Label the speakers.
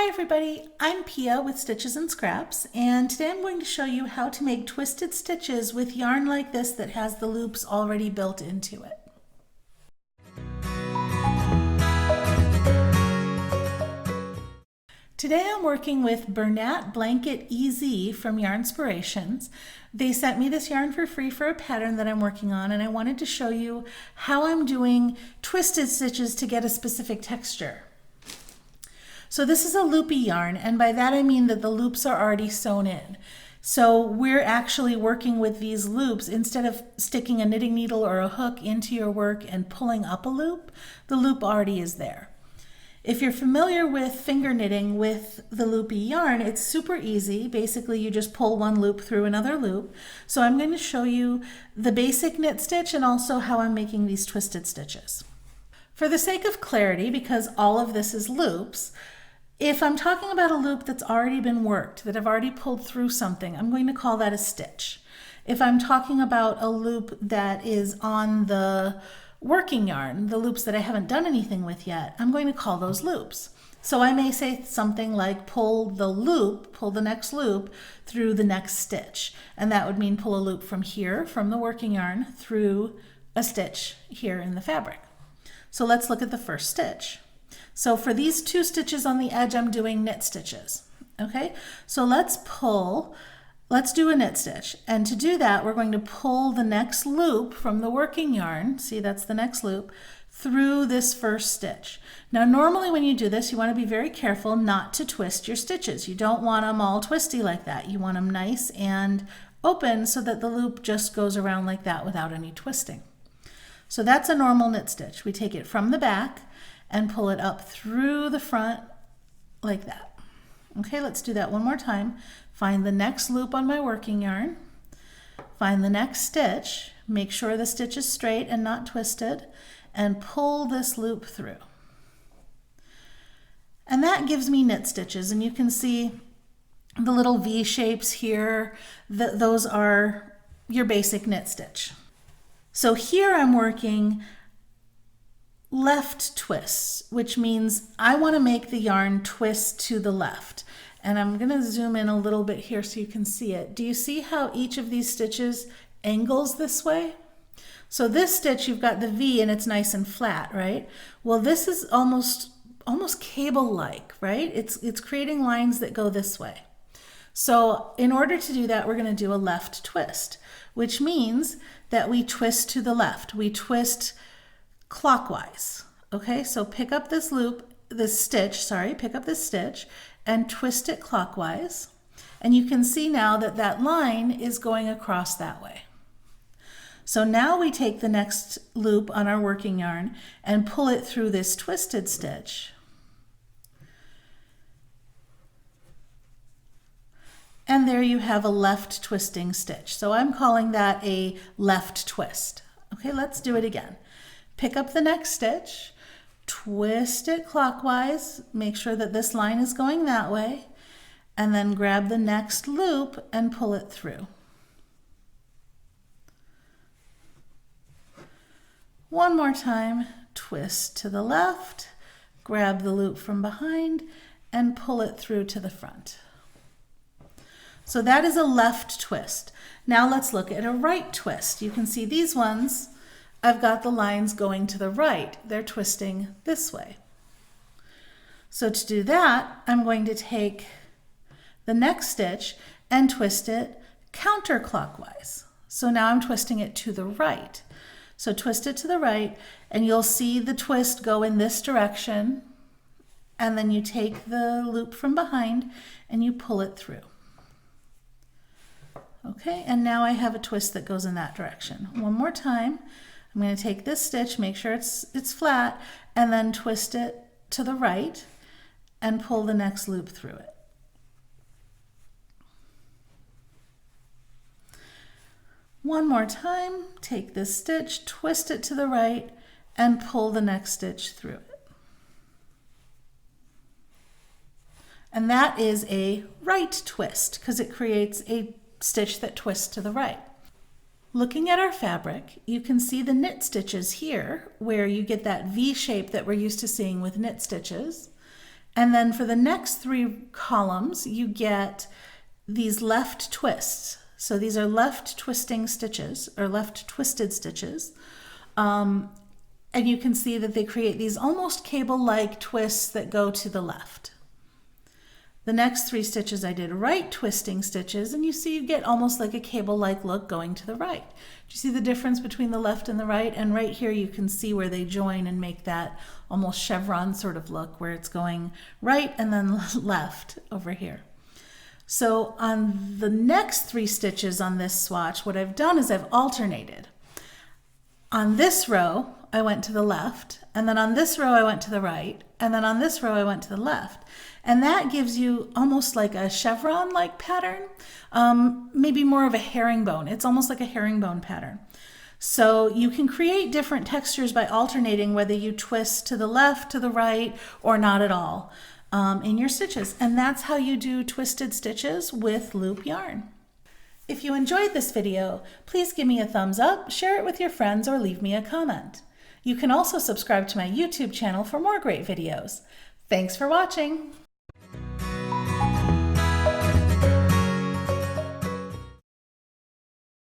Speaker 1: everybody, I'm Pia with Stitches and Scraps, and today I'm going to show you how to make twisted stitches with yarn like this that has the loops already built into it. Today I'm working with Bernat Blanket EZ from Yarnspirations. They sent me this yarn for free for a pattern that I'm working on, and I wanted to show you how I'm doing twisted stitches to get a specific texture. So this is a loopy yarn, and by that I mean that the loops are already sewn in. So we're actually working with these loops. Instead of sticking a knitting needle or a hook into your work and pulling up a loop, the loop already is there. If you're familiar with finger knitting with the loopy yarn, it's super easy. Basically, you just pull one loop through another loop. So I'm going to show you the basic knit stitch and also how I'm making these twisted stitches. For the sake of clarity, because all of this is loops, if I'm talking about a loop that's already been worked, that I've already pulled through something, I'm going to call that a stitch. If I'm talking about a loop that is on the working yarn, the loops that I haven't done anything with yet, I'm going to call those loops. So I may say something like pull the next loop through the next stitch. And that would mean pull a loop from here, from the working yarn, through a stitch here in the fabric. So let's look at the first stitch. So for these two stitches on the edge, I'm doing knit stitches. Okay, so let's do a knit stitch. And to do that, we're going to pull the next loop from the working yarn, see that's the next loop, through this first stitch. Now normally when you do this, you want to be very careful not to twist your stitches. You don't want them all twisty like that. You want them nice and open so that the loop just goes around like that without any twisting. So that's a normal knit stitch. We take it from the back and pull it up through the front like that. Okay, let's do that one more time. Find the next loop on my working yarn, find the next stitch, make sure the stitch is straight and not twisted, and pull this loop through. And that gives me knit stitches, and you can see the little V shapes here, those are your basic knit stitch. So here I'm working left twists, which means I want to make the yarn twist to the left. And I'm going to zoom in a little bit here so you can see it. Do you see how each of these stitches angles this way? So this stitch, you've got the V and it's nice and flat, right? Well, this is almost cable-like, right? It's creating lines that go this way. So in order to do that, we're going to do a left twist, which means that we twist to the left. We twist clockwise. Okay, so pick up this stitch and twist it clockwise. And you can see now that that line is going across that way. So now we take the next loop on our working yarn and pull it through this twisted stitch. And there you have a left twisting stitch. So I'm calling that a left twist. Okay, let's do it again. Pick up the next stitch, twist it clockwise, make sure that this line is going that way, and then grab the next loop and pull it through. One more time, twist to the left, grab the loop from behind, and pull it through to the front. So that is a left twist. Now let's look at a right twist. You can see these ones, I've got the lines going to the right. They're twisting this way. So to do that, I'm going to take the next stitch and twist it counterclockwise. So now I'm twisting it to the right. So twist it to the right, and you'll see the twist go in this direction, and then you take the loop from behind and you pull it through. Okay, and now I have a twist that goes in that direction. One more time. I'm going to take this stitch, make sure it's flat, and then twist it to the right and pull the next loop through it. One more time, take this stitch, twist it to the right, and pull the next stitch through it. And that is a right twist because it creates a stitch that twists to the right. Looking at our fabric, you can see the knit stitches here where you get that V shape that we're used to seeing with knit stitches. And then for the next 3 columns, you get these left twists. So these are left twisting stitches, or left twisted stitches. And you can see that they create these almost cable-like twists that go to the left. The next 3 stitches I did right twisting stitches, and you see you get almost like a cable-like look going to the right. Do you see the difference between the left and the right? And right here you can see where they join and make that almost chevron sort of look, where it's going right and then left over here. So on the next 3 stitches on this swatch, what I've done is I've alternated. On this row, I went to the left, and then on this row I went to the right, and then on this row I went to the left. And that gives you almost like a chevron-like pattern, maybe more of a herringbone. It's almost like a herringbone pattern. So you can create different textures by alternating whether you twist to the left, to the right, or not at all in your stitches. And that's how you do twisted stitches with loop yarn. If you enjoyed this video, please give me a thumbs up, share it with your friends, or leave me a comment. You can also subscribe to my YouTube channel for more great videos. Thanks for watching!